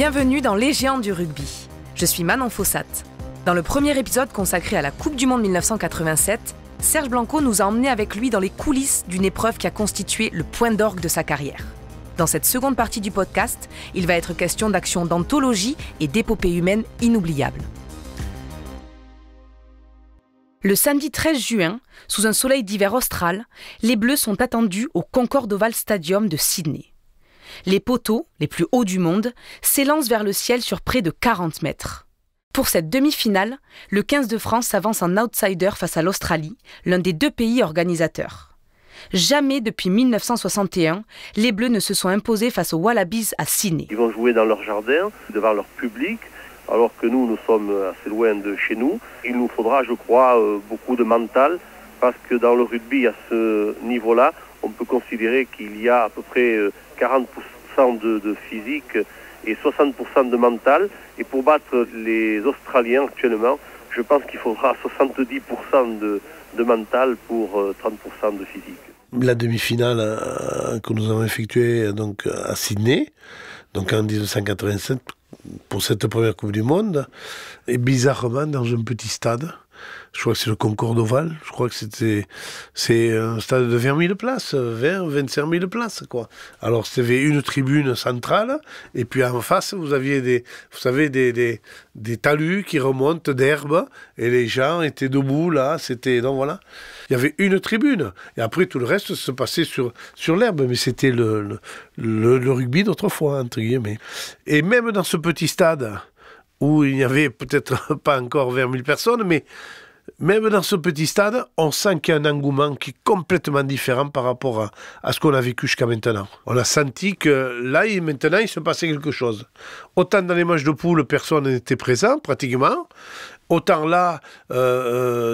Bienvenue dans Les Géants du rugby. Je suis Manon Fossat. Dans le premier épisode consacré à la Coupe du Monde 1987, Serge Blanco nous a emmenés avec lui dans les coulisses d'une épreuve qui a constitué le point d'orgue de sa carrière. Dans cette seconde partie du podcast, il va être question d'actions d'anthologie et d'épopées humaines inoubliables. Le samedi 13 juin, sous un soleil d'hiver austral, les Bleus sont attendus au Concorde Oval Stadium de Sydney. Les poteaux, les plus hauts du monde, s'élancent vers le ciel sur près de 40 mètres. Pour cette demi-finale, le 15 de France s'avance en outsider face à l'Australie, l'un des deux pays organisateurs. Jamais depuis 1961, les Bleus ne se sont imposés face aux Wallabies à Sydney. Ils vont jouer dans leur jardin, devant leur public, alors que nous sommes assez loin de chez nous. Il nous faudra, je crois, beaucoup de mental, parce que dans le rugby, à ce niveau-là, on peut considérer qu'il y a à peu près 40% de physique et 60% de mental. Et pour battre les Australiens actuellement, je pense qu'il faudra 70% de mental pour 30% de physique. La demi-finale que nous avons effectuée donc, à Sydney, donc en 1987, pour cette première Coupe du Monde, et bizarrement dans un petit stade. Je crois que c'est le Concorde Oval. Je crois que c'est un stade de 20 000 places, 25 000 places, quoi. Alors, c'était une tribune centrale, et puis en face, vous aviez des talus qui remontent d'herbe, et les gens étaient debout, là, donc voilà. Il y avait une tribune, et après, tout le reste se passait sur l'herbe, mais c'était le rugby d'autrefois, entre guillemets. Et même dans ce petit stade, où il n'y avait peut-être pas encore 20 000 personnes, mais même dans ce petit stade, on sent qu'il y a un engouement qui est complètement différent par rapport à ce qu'on a vécu jusqu'à maintenant. On a senti que là, maintenant, il se passait quelque chose. Autant dans les matchs de poule, personne n'était présent, pratiquement. Autant là,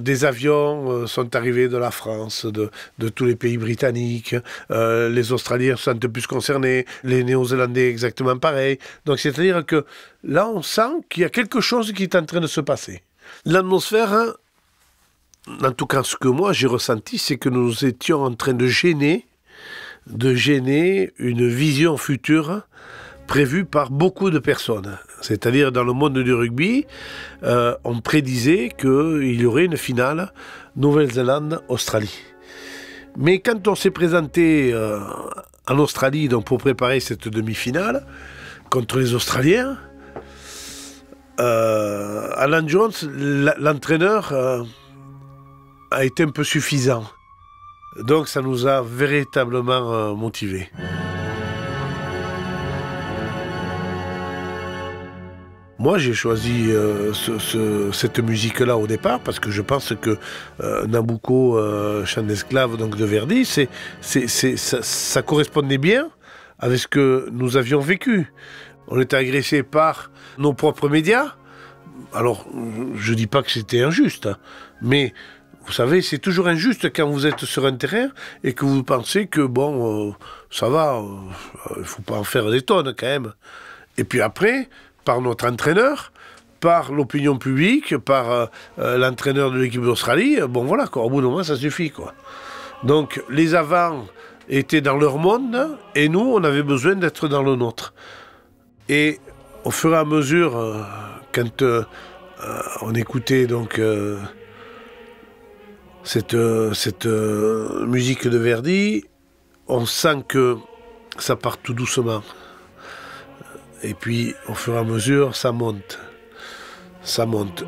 des avions sont arrivés de la France, de tous les pays britanniques. Les Australiens sont un peu plus concernés, les Néo-Zélandais exactement pareil. Donc c'est-à-dire que là, on sent qu'il y a quelque chose qui est en train de se passer. L'atmosphère, en tout cas ce que moi j'ai ressenti, c'est que nous étions en train de gêner une vision future prévue par beaucoup de personnes. C'est-à-dire dans le monde du rugby, on prédisait qu'il y aurait une finale Nouvelle-Zélande-Australie. Mais quand on s'est présenté en Australie donc pour préparer cette demi-finale contre les Australiens, Alan Jones, l'entraîneur, a été un peu suffisant. Donc ça nous a véritablement motivés. Moi, j'ai choisi cette musique-là au départ parce que je pense que Nabucco, chant d'esclave donc de Verdi, ça correspondait bien avec ce que nous avions vécu. On était agressés par nos propres médias. Alors, je ne dis pas que c'était injuste, mais vous savez, c'est toujours injuste quand vous êtes sur un terrain et que vous pensez que, ça va, il ne faut pas en faire des tonnes quand même. Et puis après, par notre entraîneur, par l'opinion publique, par l'entraîneur de l'équipe d'Australie, voilà, quoi, au bout d'un moment, ça suffit, quoi. Donc, les avants étaient dans leur monde et nous, on avait besoin d'être dans le nôtre. Et au fur et à mesure, quand on écoutait donc cette musique de Verdi, on sent que ça part tout doucement. Et puis, au fur et à mesure, ça monte. Ça monte.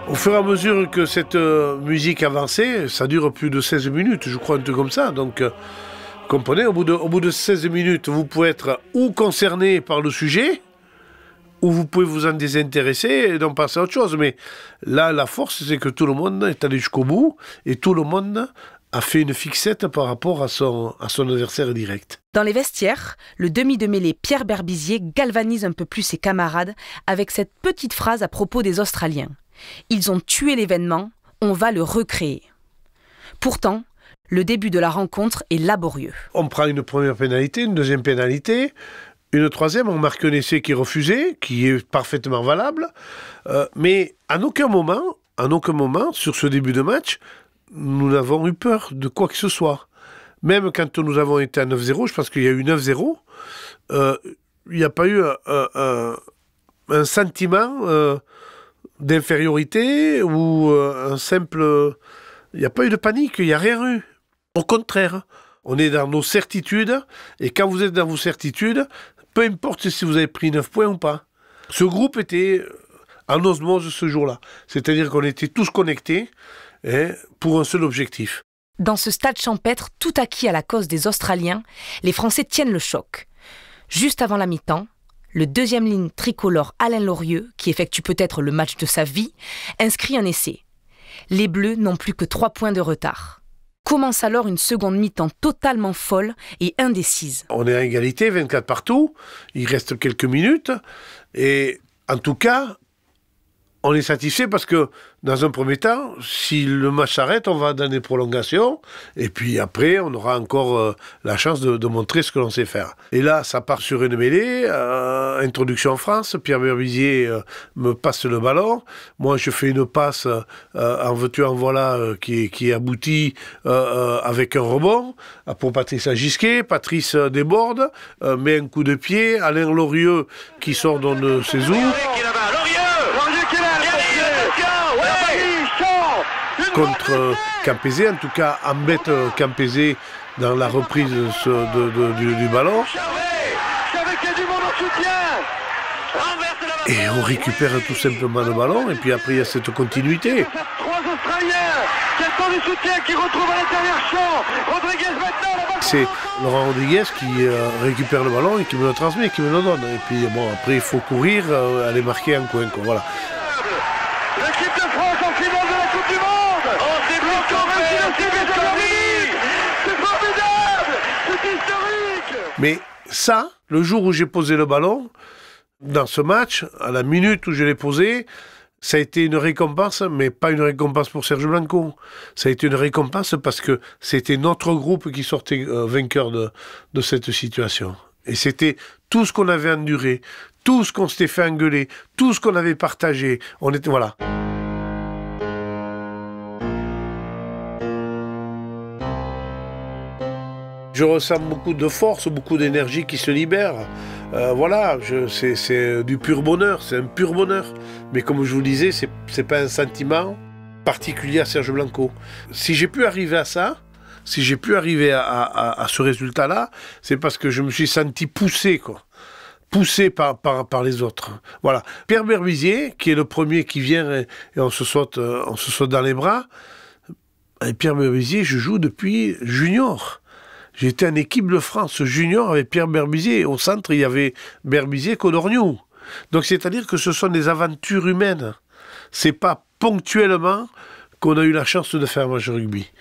Au fur et à mesure que cette musique avançait, ça dure plus de 16 minutes, je crois, un truc comme ça. Donc, comprenez, au bout de 16 minutes, vous pouvez être ou concerné par le sujet, ou vous pouvez vous en désintéresser et donc passer à autre chose. Mais là, la force, c'est que tout le monde est allé jusqu'au bout, et tout le monde a fait une fixette par rapport à son adversaire direct. Dans les vestiaires, le demi de mêlée Pierre Berbizier galvanise un peu plus ses camarades avec cette petite phrase à propos des Australiens. Ils ont tué l'événement, on va le recréer. Pourtant, le début de la rencontre est laborieux. On prend une première pénalité, une deuxième pénalité, une troisième, on marque un essai qui est refusé, qui est parfaitement valable, mais à aucun moment en aucun moment, sur ce début de match, nous n'avons eu peur de quoi que ce soit. Même quand nous avons été à 9-0, je pense qu'il y a eu 9-0, il n'y a pas eu un sentiment d'infériorité ou un simple... Il n'y a pas eu de panique, il n'y a rien eu. Au contraire, on est dans nos certitudes, et quand vous êtes dans vos certitudes, peu importe si vous avez pris 9 points ou pas. Ce groupe était en osmose ce jour-là. C'est-à-dire qu'on était tous connectés pour un seul objectif. Dans ce stade champêtre, tout acquis à la cause des Australiens, les Français tiennent le choc. Juste avant la mi-temps, le deuxième ligne tricolore Alain Lorieux, qui effectue peut-être le match de sa vie, inscrit un essai. Les Bleus n'ont plus que 3 points de retard. Commence alors une seconde mi-temps totalement folle et indécise. On est à égalité, 24 partout, il reste quelques minutes, et en tout cas, on est satisfait parce que, dans un premier temps, si le match s'arrête, on va dans des prolongations, et puis après, on aura encore la chance de montrer ce que l'on sait faire. Et là, ça part sur une mêlée, introduction en France, Pierre Berbizier me passe le ballon, moi je fais une passe en veux-tu en voilà qui aboutit avec un rebond pour Patrice Agisquet, Patrice déborde, met un coup de pied, Alain Lorieux qui sort de ses où. Contre Campese, en tout cas embête Campese dans la reprise du ballon. Et on récupère tout simplement le ballon, et puis après il y a cette continuité. 3 Australiens qui attendent du soutien, qui retrouvent à l'intérieur champ. Rodriguez maintenant. C'est Laurent Rodriguez qui récupère le ballon et qui me le transmet, qui me le donne. Et puis bon, après il faut courir, aller marquer un coin, quoi, voilà. L'équipe de France en finale de la Coupe du Monde. Oh, c'est formidable, c'est historique. Mais ça, le jour où j'ai posé le ballon, dans ce match, à la minute où je l'ai posé, ça a été une récompense, mais pas une récompense pour Serge Blanco. Ça a été une récompense parce que c'était notre groupe qui sortait vainqueur de cette situation. Et c'était tout ce qu'on avait enduré, tout ce qu'on s'était fait engueuler, tout ce qu'on avait partagé. On était, voilà. Je ressens beaucoup de force, beaucoup d'énergie qui se libère. Voilà, c'est du pur bonheur, c'est un pur bonheur. Mais comme je vous le disais, c'est pas un sentiment particulier à Serge Blanco. Si j'ai pu arriver à ça, si j'ai pu arriver à ce résultat-là, c'est parce que je me suis senti poussé, quoi. Poussé par les autres. Voilà. Pierre Berbizier, qui est le premier qui vient et on se saute dans les bras. Et Pierre Berbizier, je joue depuis junior. J'étais en équipe de France junior avec Pierre Berbizier. Au centre, il y avait Berbizier, Codorniou. Donc, c'est-à-dire que ce sont des aventures humaines. C'est pas ponctuellement qu'on a eu la chance de faire un match de rugby.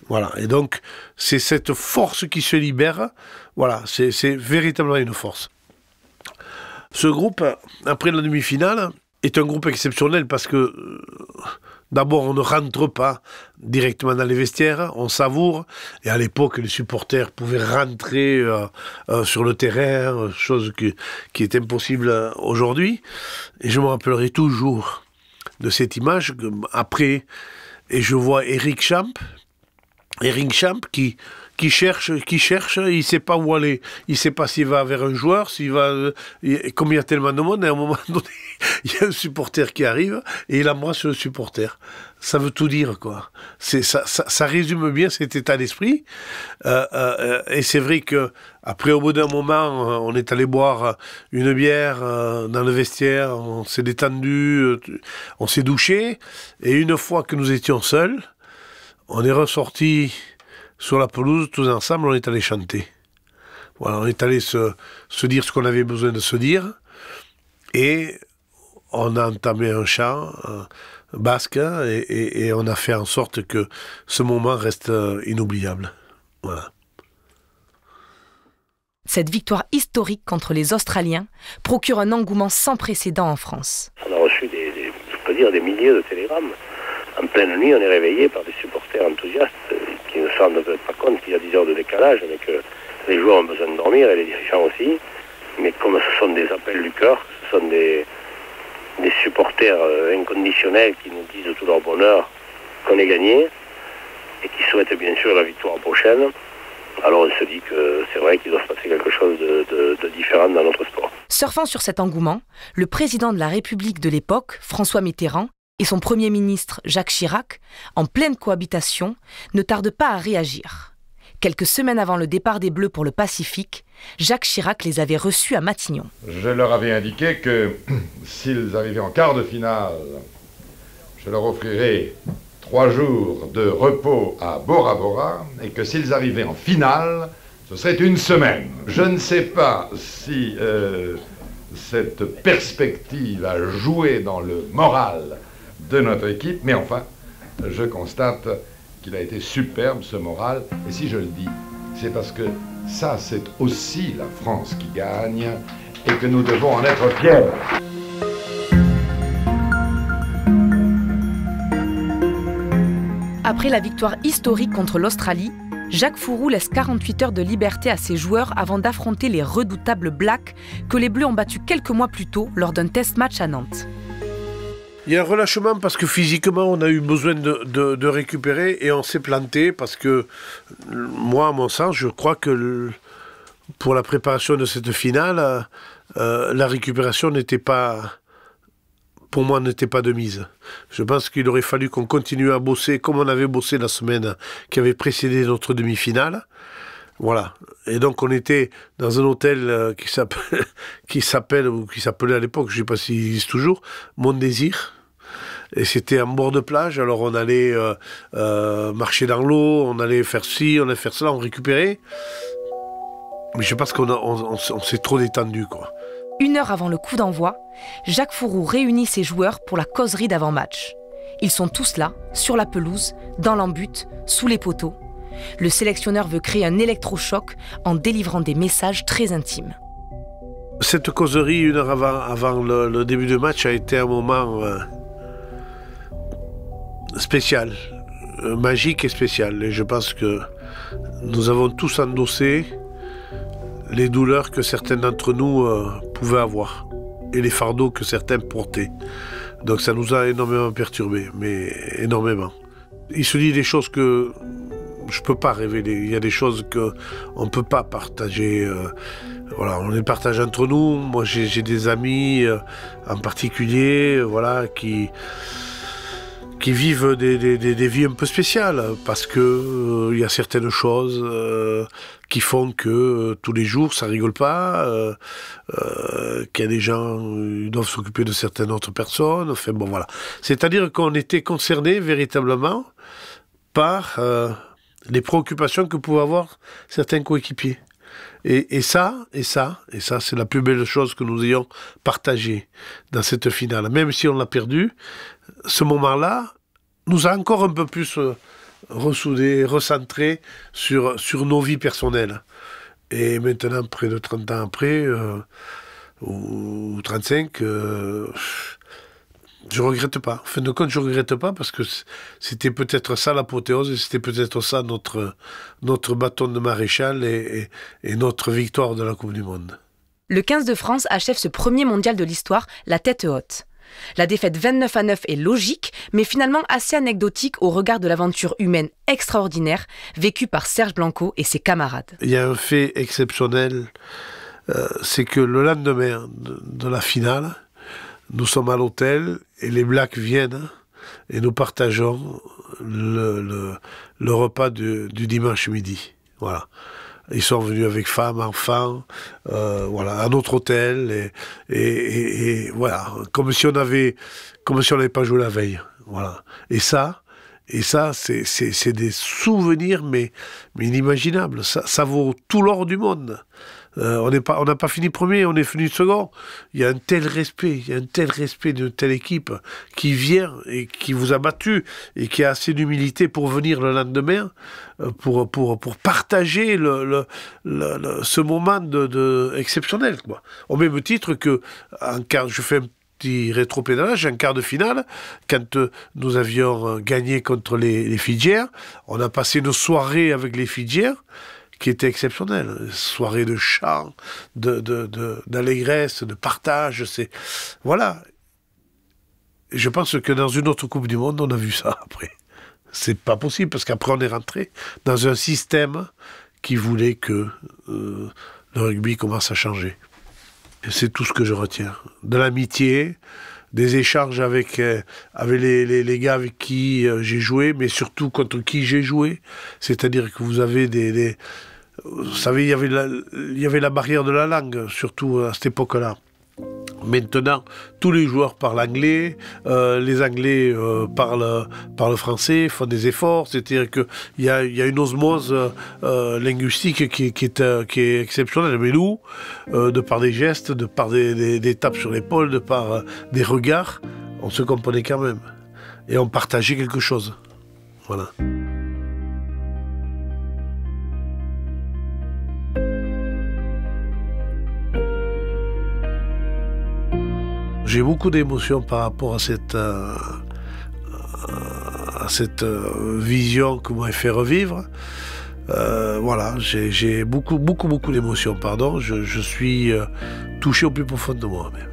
Voilà. Et donc, c'est cette force qui se libère. Voilà. C'est véritablement une force. Ce groupe, après la demi-finale, est un groupe exceptionnel parce que... D'abord, on ne rentre pas directement dans les vestiaires, on savoure. Et à l'époque, les supporters pouvaient rentrer sur le terrain, chose qui est impossible aujourd'hui. Et je me rappellerai toujours de cette image. Après, et je vois Eric Champ qui cherche, il ne sait pas où aller. Il ne sait pas s'il va vers un joueur, comme il y a tellement de monde, à un moment donné, il y a un supporter qui arrive et il embrasse le supporter. Ça veut tout dire, quoi. Ça résume bien cet état d'esprit. Et c'est vrai que après, au bout d'un moment, on est allé boire une bière dans le vestiaire, on s'est détendu, on s'est douché. Et une fois que nous étions seuls, on est ressortis sur la pelouse, tous ensemble, on est allé chanter. Voilà, on est allé se dire ce qu'on avait besoin de se dire. Et on a entamé un chant basque et on a fait en sorte que ce moment reste inoubliable. Voilà. Cette victoire historique contre les Australiens procure un engouement sans précédent en France. On a reçu des milliers de télégrammes. En pleine nuit, on est réveillé par des supporters enthousiastes qui ne s'en rendent pas compte qu'il y a 10 heures de décalage, mais que les joueurs ont besoin de dormir et les dirigeants aussi. Mais comme ce sont des appels du cœur, ce sont des des supporters inconditionnels qui nous disent tout leur bonheur qu'on ait gagné et qui souhaitent bien sûr la victoire prochaine. Alors on se dit que c'est vrai qu'il doit se passer quelque chose de différent dans notre sport. Surfant sur cet engouement, le président de la République de l'époque, François Mitterrand, et son Premier ministre, Jacques Chirac, en pleine cohabitation, ne tardent pas à réagir. Quelques semaines avant le départ des Bleus pour le Pacifique, Jacques Chirac les avait reçus à Matignon. Je leur avais indiqué que s'ils arrivaient en quart de finale, je leur offrirais 3 jours de repos à Bora Bora et que s'ils arrivaient en finale, ce serait 1 semaine. Je ne sais pas si cette perspective a joué dans le moral de notre équipe, mais enfin, je constate qu'il a été superbe ce moral. Et si je le dis, c'est parce que ça, c'est aussi la France qui gagne et que nous devons en être fiers. Après la victoire historique contre l'Australie, Jacques Fouroux laisse 48 heures de liberté à ses joueurs avant d'affronter les redoutables Blacks que les Bleus ont battus quelques mois plus tôt lors d'un test match à Nantes. Il y a un relâchement parce que physiquement, on a eu besoin de récupérer et on s'est planté parce que, moi, à mon sens, je crois que pour la préparation de cette finale, la récupération n'était pas, pour moi, n'était pas de mise. Je pense qu'il aurait fallu qu'on continue à bosser comme on avait bossé la semaine qui avait précédé notre demi-finale. Voilà. Et donc on était dans un hôtel qui s'appelait à l'époque, je ne sais pas s'il existe toujours, Mon Désir. Et c'était en bord de plage, alors on allait marcher dans l'eau, on allait faire ci, on allait faire cela, on récupérait. Mais je pense qu'on s'est trop détendu, quoi. 1 heure avant le coup d'envoi, Jacques Fouroux réunit ses joueurs pour la causerie d'avant-match. Ils sont tous là, sur la pelouse, dans l'embut, sous les poteaux. Le sélectionneur veut créer un électrochoc en délivrant des messages très intimes. Cette causerie, 1 heure avant le début du match, a été un moment spécial, magique et spécial. Et je pense que nous avons tous endossé les douleurs que certains d'entre nous pouvaient avoir et les fardeaux que certains portaient. Donc ça nous a énormément perturbés, mais énormément. Il se dit des choses que je ne peux pas révéler. Il y a des choses qu'on ne peut pas partager. Voilà, on les partage entre nous. Moi, j'ai des amis en particulier, voilà, qui vivent des vies un peu spéciales parce que il y a certaines choses qui font que tous les jours ça rigole pas, qu'il y a des gens qui doivent s'occuper de certaines autres personnes. Enfin bon voilà. C'est-à-dire qu'on était concernés véritablement par les préoccupations que pouvaient avoir certains coéquipiers. Et ça, c'est la plus belle chose que nous ayons partagée dans cette finale. Même si on l'a perdu, ce moment-là nous a encore un peu plus ressoudés, recentrés sur nos vies personnelles. Et maintenant, près de 30 ans après, ou 35, je regrette pas. En fin de compte, je regrette pas parce que c'était peut-être ça l'apothéose et c'était peut-être ça notre bâton de maréchal et notre victoire de la Coupe du Monde. Le 15 de France achève ce premier mondial de l'histoire la tête haute. La défaite 29-9 est logique, mais finalement assez anecdotique au regard de l'aventure humaine extraordinaire vécue par Serge Blanco et ses camarades. Il y a un fait exceptionnel, c'est que le lendemain de la finale, nous sommes à l'hôtel et les Blacks viennent et nous partageons le repas du dimanche midi. Voilà. Ils sont venus avec femmes, enfants, voilà, à notre hôtel et voilà, comme si on n'avait pas joué la veille. Voilà. Et ça, c'est des souvenirs mais inimaginables. Ça vaut tout l'or du monde. On n'a pas fini premier, on est fini second. Il y a un tel respect d'une telle équipe qui vient et qui vous a battu et qui a assez d'humilité pour venir le lendemain pour partager ce moment exceptionnel, quoi. Au même titre que je fais un petit rétropédalage, en quart de finale, quand nous avions gagné contre les Fidjiens, on a passé une soirée avec les Fidjiens qui était exceptionnelle. Soirée de chant, d'allégresse, de partage. Voilà. Et je pense que dans une autre Coupe du Monde, on a vu ça après. C'est pas possible, parce qu'après on est rentré dans un système qui voulait que le rugby commence à changer. Et c'est tout ce que je retiens. De l'amitié, des échanges avec les gars avec qui j'ai joué, mais surtout contre qui j'ai joué. C'est-à-dire que vous avez vous savez, il y avait la barrière de la langue, surtout à cette époque-là. Maintenant, tous les joueurs parlent anglais, les Anglais parlent français, font des efforts. C'est-à-dire qu'il y a une osmose linguistique qui est exceptionnelle. Mais nous, de par des gestes, de par des tapes sur l'épaule, de par des regards, on se comprenait quand même. Et on partageait quelque chose. Voilà. J'ai beaucoup d'émotions par rapport à cette vision que vous m'avez fait revivre. Voilà, j'ai beaucoup d'émotions, pardon. Je suis touché au plus profond de moi même.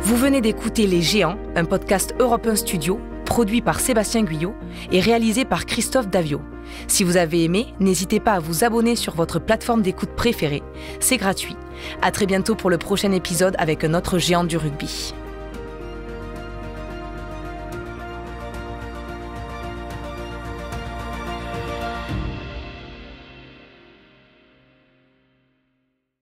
Vous venez d'écouter Les Géants, un podcast Europe 1 Studio, produit par Sébastien Guyot et réalisé par Christophe Davio. Si vous avez aimé, n'hésitez pas à vous abonner sur votre plateforme d'écoute préférée. C'est gratuit. À très bientôt pour le prochain épisode avec un autre géant du rugby.